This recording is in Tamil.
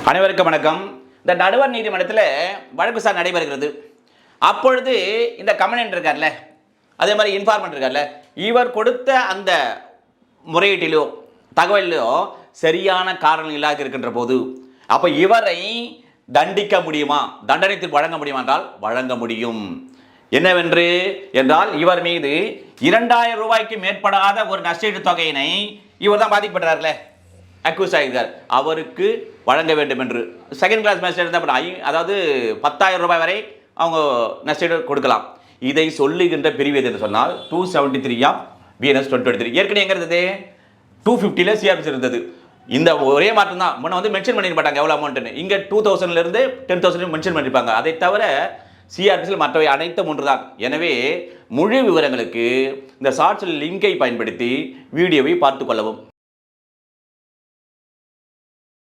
அனைவருக்கும் வணக்கம். இந்த நடுவர் நீதிமன்றத்தில் வழக்கு சார் நடைபெறுகிறது. அப்பொழுது இந்த கம்ப்ளைண்ட் இருக்கார்ல, அதே மாதிரி இன்ஃபார்மன்ட் இருக்கார்ல, இவர் கொடுத்த அந்த முறையீட்டிலோ தகவலிலோ சரியான காரணம் இல்லாத இருக்கின்ற போது அப்போ இவரை தண்டிக்க முடியுமா, தண்டனைக்கு வழங்க முடியுமா என்றால் வழங்க முடியும். என்னவென்று என்றால் இவர் மீது 2000 ரூபாய்க்கு மேற்படாத ஒரு நஷ்டஈடு தொகையினை இவர் தான் பாதிக்கப்படுறாருல, அக்யூஸ் ஆகியிருக்கார், அவருக்கு வழங்க வேண்டும் என்று செகண்ட் கிளாஸ் மேஜிஸ்ட்ரேட் தான், அதாவது 10,000 ரூபாய் வரை அவங்க நஷ்டஈடு கொடுக்கலாம். இதை சொல்லுகின்ற பிரிவு எது என்று சொன்னால் 273 ஆஃப் BNS 2023. ஏற்கனவே எங்க இருந்தது 250ல சிஆர்பிசி இருந்தது. இந்த ஒரே மாற்றம் தான். முன்ன வந்து மென்ஷன் பண்ணிருக்க மாட்டாங்க எவ்வளவு அமௌண்ட்னு. இங்க 2000ல இருந்து 10,000 மென்ஷன் பண்ணிருப்பாங்க. அதை தவிர சிஆர்பிசியில் மற்றவை அனைத்தும் ஒன்று தான். எனவே முழு விவரங்களுக்கு இந்த ஷார்ட்ஸ் லிங்கை பயன்படுத்தி வீடியோவை பார்த்து கொள்ளவும்.